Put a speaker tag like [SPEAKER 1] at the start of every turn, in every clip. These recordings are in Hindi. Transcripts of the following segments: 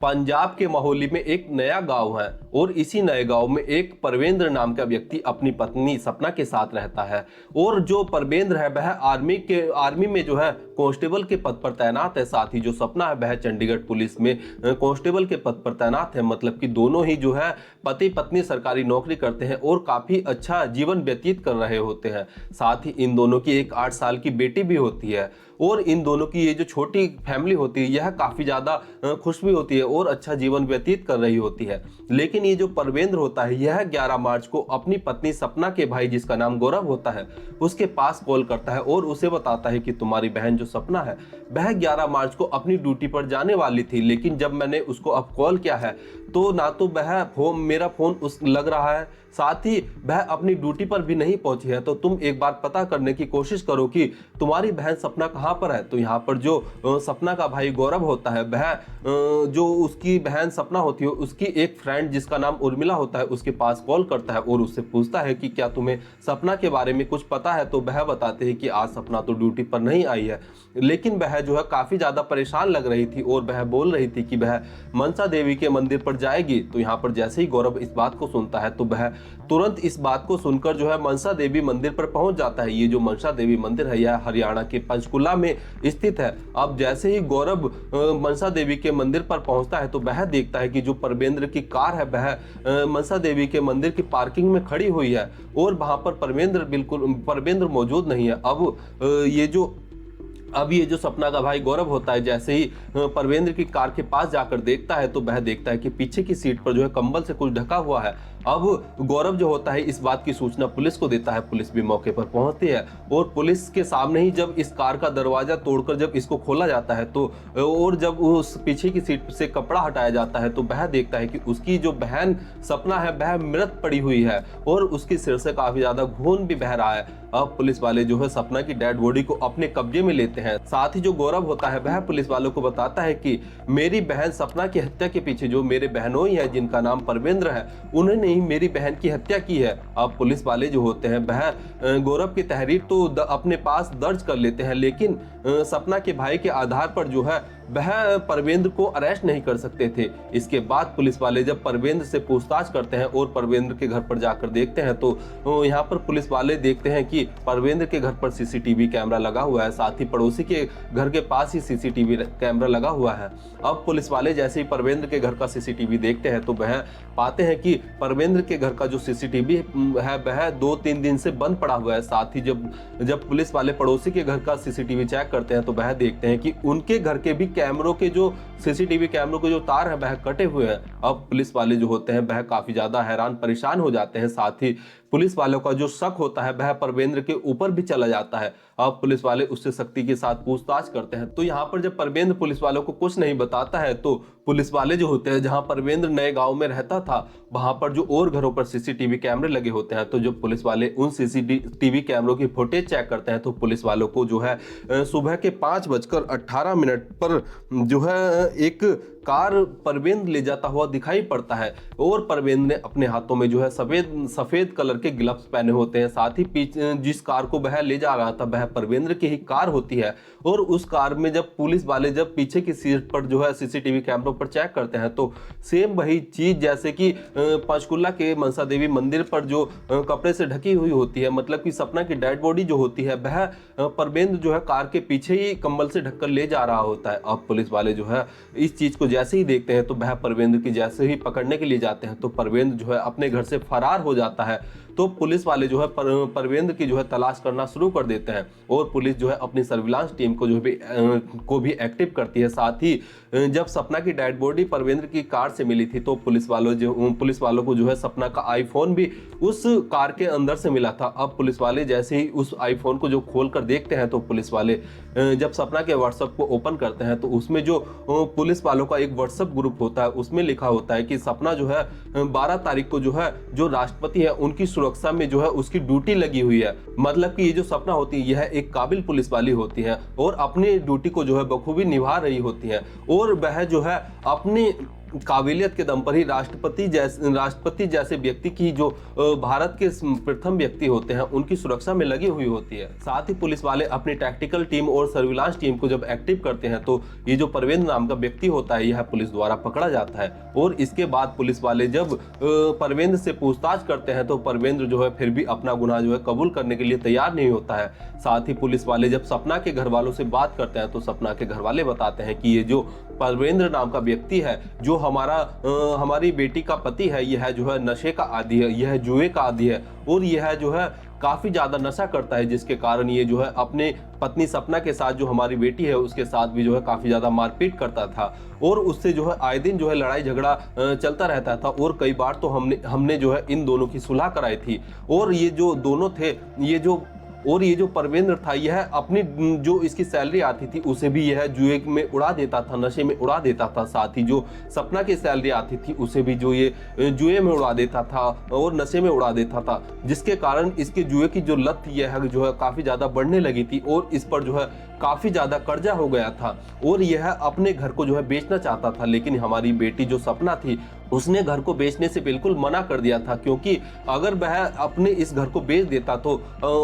[SPEAKER 1] पंजाब के मोहाली में एक नया गांव है और इसी नए गांव में एक परवेंद्र नाम का व्यक्ति अपनी पत्नी सपना के साथ रहता है। और जो परवेंद्र है वह आर्मी में जो है कांस्टेबल के पद पर तैनात है। साथ ही जो सपना है वह चंडीगढ़ पुलिस में कांस्टेबल के पद पर तैनात है। मतलब कि दोनों ही जो है पति पत्नी सरकारी नौकरी करते हैं और काफी अच्छा जीवन व्यतीत कर रहे होते हैं। साथ ही इन दोनों की एक 8 साल की बेटी भी होती है और इन दोनों की ये जो छोटी फैमिली होती है यह काफी ज्यादा खुश भी होती है और अच्छा जीवन व्यतीत कर रही होती है। लेकिन ये जो परवेंद्र होता है यह 11 मार्च को अपनी पत्नी सपना के भाई जिसका नाम गौरव होता है उसके पास कॉल करता है और उसे बताता है कि तुम्हारी बहन जो सपना है वह 11 मार्च को अपनी ड्यूटी पर जाने वाली थी, लेकिन जब मैंने उसको अब कॉल किया है तो ना तो वह मेरा फोन उस लग रहा है, साथ ही वह अपनी ड्यूटी पर भी नहीं पहुंची है। तो तुम एक बार पता करने की कोशिश करो कि तुम्हारी बहन सपना कहां पर है। तो यहाँ पर जो सपना का भाई गौरव होता है वह जो उसकी बहन सपना होती है उसकी एक फ्रेंड जिसका नाम उर्मिला होता है उसके पास कॉल करता है और उससे पूछता है कि क्या तुम्हें सपना के बारे में कुछ पता है। तो वह बताते हैं कि आज सपना तो ड्यूटी पर नहीं आई है, लेकिन वह जो है काफी ज्यादा परेशान लग रही थी और वह बोल रही थी कि वह मनसा देवी के मंदिर पर जाएगी। तो यहाँ पर जैसे ही गौरव इस बात को सुनता है तो वह तुरंत इस बात को सुनकर जो है मनसा देवी मंदिर पर पहुंच जाता है। ये जो मनसा देवी मंदिर है यह हरियाणा के पंचकुला में स्थित है। अब जैसे ही गौरव मनसा देवी के मंदिर पर पहुंचता है तो वह देखता है कि जो परवेंद्र की कार है वह मनसा देवी के मंदिर की पार्किंग में खड़ी हुई है और वहां पर परवेंद्र मौजूद नहीं है। अब ये जो सपना का भाई गौरव होता है जैसे ही परवेंद्र की कार के पास जाकर देखता है तो वह देखता है कि पीछे की सीट पर जो है कंबल से कुछ ढका हुआ है। अब गौरव जो होता है इस बात की सूचना पुलिस को देता है। पुलिस भी मौके पर पहुंचती है और पुलिस के सामने ही जब इस कार का दरवाजा तोड़कर जब इसको खोला जाता है तो और जब उस पीछे की सीट से कपड़ा हटाया जाता है तो वह देखता है कि उसकी जो बहन सपना है वह मृत पड़ी हुई है और उसके सिर से काफी ज्यादा खून भी बह रहा है। अब पुलिस वाले जो है सपना की डेड बॉडी को अपने कब्जे में लेते हैं। साथ ही जो गौरव होता है वह पुलिस वालों को बताता है कि मेरी बहन सपना की हत्या के पीछे जो मेरे बहनोई है जिनका नाम परवेंद्र है उन्होंने ही मेरी बहन की हत्या की है। अब पुलिस वाले जो होते हैं वह गौरव की तहरीर तो अपने पास दर्ज कर लेते हैं, लेकिन सपना के भाई के आधार पर जो है वह परवेंद्र को अरेस्ट नहीं कर सकते थे। इसके बाद पुलिस वाले जब परवेंद्र से पूछताछ करते हैं और परवेंद्र के घर पर जाकर देखते हैं तो यहाँ पर पुलिस वाले देखते हैं कि परवेंद्र के घर पर सीसीटीवी कैमरा लगा हुआ है, साथ ही पड़ोसी के घर के पास ही सीसीटीवी कैमरा लगा हुआ है। अब पुलिस वाले जैसे ही परवेंद्र के घर का सीसीटीवी देखते हैं तो वह पाते हैं कि परवेंद्र के घर का जो सीसीटीवी है वह 2-3 दिन से बंद पड़ा हुआ है। साथ ही जब पुलिस वाले पड़ोसी के घर का सीसीटीवी चेक करते हैं तो वह देखते हैं कि उनके घर के भी कैमरों के जो सीसीटीवी कैमरों के जो तार है वह कटे हुए हैं। अब पुलिस वाले जो होते हैं वह काफी ज्यादा हैरान परेशान हो जाते हैं। साथ ही पुलिस वालों का जो शक होता है वह परवेंद्र के ऊपर भी चला जाता है। अब पुलिस वाले उससे सख्ती के साथ पूछताछ करते हैं। तो यहाँ पर जब परवेंद्र पुलिस वालों को कुछ नहीं बताता है तो पुलिस वाले जो होते हैं जहां परवेंद्र नए गांव में रहता था वहां पर जो और घरों पर सीसीटीवी कैमरे लगे होते हैं तो जब पुलिस वाले उन सीसीटीवी कैमरों की फुटेज चेक करते हैं तो पुलिस वालों को जो है सुबह के 5:18 पर जो है एक कार परवेंद्र ले जाता हुआ दिखाई पड़ता है और परवेंद्र ने अपने हाथों में जो है सफेद कलर के ग्लव्स पहने होते हैं। साथ ही जिस कार को वह ले जा रहा था वह परवेंद्र की ही कार होती है और उस कार में जब पुलिस वाले जब पीछे की सीट पर जो है सीसीटीवी कैमरों पर चेक करते हैं तो सेम वही चीज जैसे कि पंचकुला के मनसा देवी मंदिर पर जो कपड़े से ढकी हुई होती है, मतलब कि सपना की डेड बॉडी जो होती है वह परवेंद्र जो है कार के पीछे ही कंबल से ढककर ले जा रहा होता है। अब पुलिस वाले जो है इस चीज को जैसे ही देखते हैं तो वह परवेंद्र की जैसे ही पकड़ने के लिए जाते हैं तो परवेंद्र जो है अपने घर से फरार हो जाता है। तो पुलिस वाले जो है परवेंद्र की जो है तलाश करना शुरू कर देते हैं और पुलिस जो है अपनी सर्विलांस टीम को भी एक्टिव करती है। साथ ही जब सपना की डेड बॉडी परवेंद्र की कार से मिली थी तो पुलिस वालों को जो है सपना का आईफोन भी उस कार के अंदर से मिला था। अब पुलिस वाले जैसे ही उस आईफोन को जो खोल कर देखते हैं तो पुलिस वाले जब सपना के व्हाट्सएप को ओपन करते हैं तो उसमें जो पुलिस वालों का एक व्हाट्सएप ग्रुप होता है उसमें लिखा होता है कि सपना जो है 12 तारीख को जो है जो राष्ट्रपति है उनकी सुरक्षा में जो है उसकी ड्यूटी लगी हुई है। मतलब कि ये जो सपना होती है यह एक काबिल पुलिस वाली होती है और अपनी ड्यूटी को जो है बखूबी निभा रही होती है और वह जो है अपनी काबिलियत के दम पर ही राष्ट्रपति जैसे व्यक्ति की जो भारत के प्रथम व्यक्ति होते हैं उनकी सुरक्षा में लगी हुई होती है। साथ ही पुलिस वाले अपनी टैक्टिकल टीम और सर्विलांस टीम को जब एक्टिव करते हैं तो ये जो परवेंद्र नाम का व्यक्ति होता है यह पुलिस द्वारा पकड़ा जाता है। और इसके बाद पुलिस वाले जब परवेंद्र से पूछताछ करते हैं तो परवेंद्र जो है फिर भी अपना गुनाह जो है कबूल करने के लिए तैयार नहीं होता है। साथ ही पुलिस वाले जब सपना के घर वालों से बात करते हैं तो सपना के घर वाले बताते हैं कि ये जो परवेंद्र नाम का व्यक्ति है जो हमारी बेटी का पति है, यह जो है नशे का आदी है, यह जुए का आदी है और यह जो है काफी ज्यादा नशा करता है, जिसके कारण ये जो है अपने पत्नी सपना के साथ जो हमारी बेटी है उसके साथ भी जो है काफी ज्यादा मारपीट करता था और उससे जो है आए दिन जो है लड़ाई झगड़ा चलता रहता था। और कई बार तो हमने जो है इन दोनों की सुलह कराई थी। और ये जो दोनों थे ये जो परवेंद्र था यह अपनी जो इसकी सैलरी आती थी उसे भी यह जुए में उड़ा देता था, नशे में उड़ा देता था। साथ ही जो सपना की सैलरी आती थी उसे भी जो ये जुए में उड़ा देता था और नशे में उड़ा देता था, जिसके कारण इसके जुए की जो लत थी यह जो है काफी ज्यादा बढ़ने लगी थी और इस पर जो है काफी ज्यादा कर्जा हो गया था और यह अपने घर को जो है बेचना चाहता था। लेकिन हमारी बेटी जो सपना थी उसने घर को बेचने से बिल्कुल मना कर दिया था, क्योंकि अगर वह अपने इस घर को बेच देता तो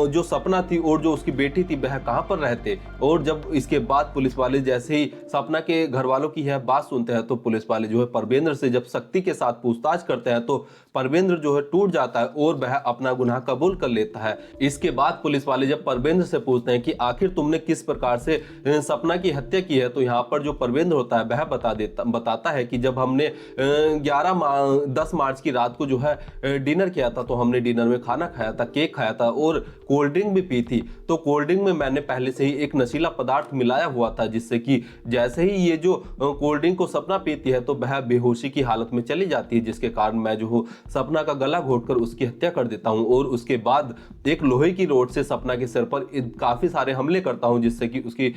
[SPEAKER 1] जो सपना थी और जो उसकी बेटी थी वह कहां पर रहते। और जब इसके बाद पुलिस वाले जैसे ही सपना के घर वालों की यह बात सुनते हैं तो पुलिस वाले जो है परवेंद्र से जब सख्ती के साथ पूछताछ करते हैं तो परवेंद्र जो है टूट जाता है और वह अपना गुनाह कबूल कर लेता है। इसके बाद पुलिस वाले जब परवेंद्र से पूछते हैं कि आखिर तुमने किस प्रकार से सपना की हत्या की है, तो यहाँ पर जो परवेंद्र होता है वह बताता है कि जब हमने 10 मार्च की रात को जो है डिनर किया था तो हमने डिनर में खाना खाया था, केक खाया था और कोल्ड ड्रिंक भी पी थी। तो कोल्ड ड्रिंक में मैंने पहले से ही एक नशीला पदार्थ मिलाया हुआ था, जिससे कि जैसे ही ये जो कोल्ड ड्रिंक को सपना पीती है तो वह बेहोशी की हालत में चली जाती है, जिसके कारण मैं जो हूँ सपना का गला घोटकर उसकी हत्या कर देता हूँ और उसके बाद एक लोहे की रोड से सपना के सिर पर काफी सारे हमले करता हूँ, जिससे कि उसकी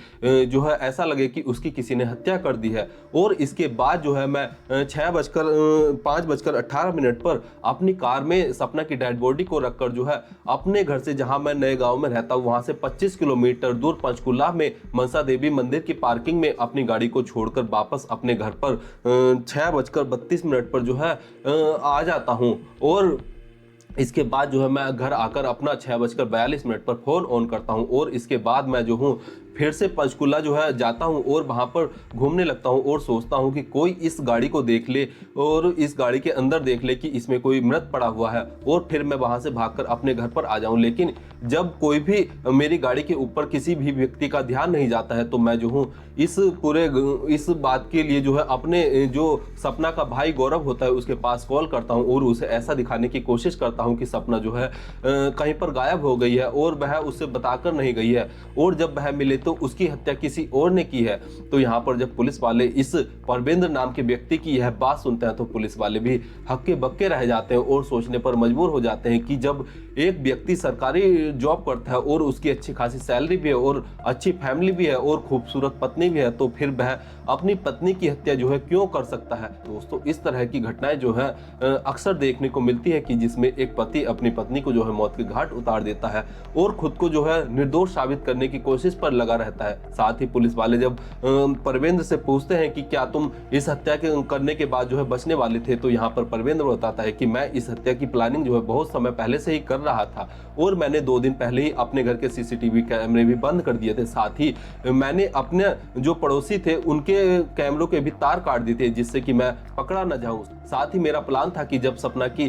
[SPEAKER 1] जो है ऐसा लगे कि उसकी किसी ने हत्या कर दी है। और इसके बाद जो है मैं 5:18 पर अपनी कार में सपना की डेड बॉडी को रखकर जो है अपने घर से, जहां मैं नए गांव में रहता हूं वहां से 25 किलोमीटर दूर पंचकुला में मनसा देवी मंदिर की पार्किंग में अपनी गाड़ी को छोड़कर वापस अपने घर पर 6:32 पर जो है आ जाता हूं। और इसके बाद जो है मैं घर आकर अपना 6:42 पर फोन ऑन करता हूं और इसके बाद मैं जो हूं फिर से पंचकुला जो है जाता हूं और वहां पर घूमने लगता हूं और सोचता हूं कि कोई इस गाड़ी को देख ले और इस गाड़ी के अंदर देख ले कि इसमें कोई मृत पड़ा हुआ है और फिर मैं वहां से भागकर अपने घर पर आ जाऊं। लेकिन जब कोई भी मेरी गाड़ी के ऊपर किसी भी व्यक्ति का ध्यान नहीं जाता है तो मैं जो हूं इस बात के लिए जो है अपने जो सपना का भाई गौरव होता है उसके पास कॉल करता हूं और उसे ऐसा दिखाने की कोशिश करता हूं कि सपना जो है कहीं पर गायब हो गई है और वह उससे बताकर नहीं गई है और जब वह मिले तो उसकी हत्या किसी और ने की है। तो यहाँ पर जब पुलिस वाले इस परवेंद्र नाम के व्यक्ति की यह बात सुनते हैं तो पुलिस वाले भी हक्के बक्के रह जाते हैं और सोचने पर मजबूर हो जाते हैं कि जब एक व्यक्ति सरकारी जॉब करता है और उसकी अच्छी खासी सैलरी भी है और अच्छी फैमिली भी है और खूबसूरत पत्नी भी है तो फिर वह अपनी पत्नी की हत्या जो है क्यों कर सकता है। दोस्तों इस तरह की घटनाएं जो है अक्सर देखने को मिलती है कि जिसमें एक पति अपनी पत्नी को जो है मौत के घाट उतार देता है और खुद को जो है निर्दोष साबित करने की कोशिश पर लगा रहता है। साथ ही पुलिस वाले जब परवेंद्र से पूछते हैं कि क्या तुम इस हत्या करने के बाद जो है बचने वाले थे, तो यहाँ पर परवेंद्र बताता है कि मैं इस हत्या की प्लानिंग जो है बहुत समय पहले से ही कर रहा था और मैंने 2 दिन पहले ही अपने घर के सीसीटीवी कैमरे भी बंद कर दिए थे। साथ ही मैंने अपने जो पड़ोसी थे उनके कैमरों के भी तार काट दिए थे जिससे कि मैं पकड़ा न जाऊं। साथ ही मेरा प्लान था कि जब सपना की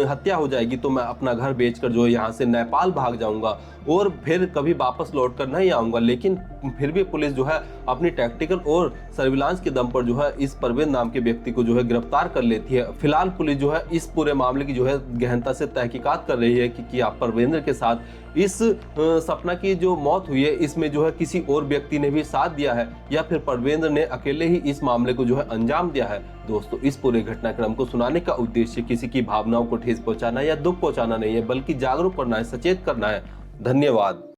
[SPEAKER 1] हत्या हो जाएगी तो मैं अपना घर बेचकर जो है यहाँ से नेपाल भाग जाऊंगा और फिर कभी वापस लौट कर नहीं आऊंगा। लेकिन फिर भी पुलिस जो है अपनी टैक्टिकल और सर्विलांस के दम पर जो है इस परवेंद्र नाम के व्यक्ति को जो है गिरफ्तार कर लेती है। फिलहाल पुलिस जो है इस पूरे मामले की जो है गहनता से तहकीकात कर रही है कि आप परवेंद्र के साथ इस सपना की जो मौत हुई है इसमें जो है किसी और व्यक्ति ने भी साथ दिया है या फिर परवेंद्र ने अकेले ही इस मामले को जो है अंजाम दिया है। दोस्तों इस पूरे घटनाक्रम को सुनाने का उद्देश्य किसी की भावनाओं को ठेस पहुंचाना या दुख पहुंचाना नहीं है, बल्कि जागरूक करना है, सचेत करना है। धन्यवाद।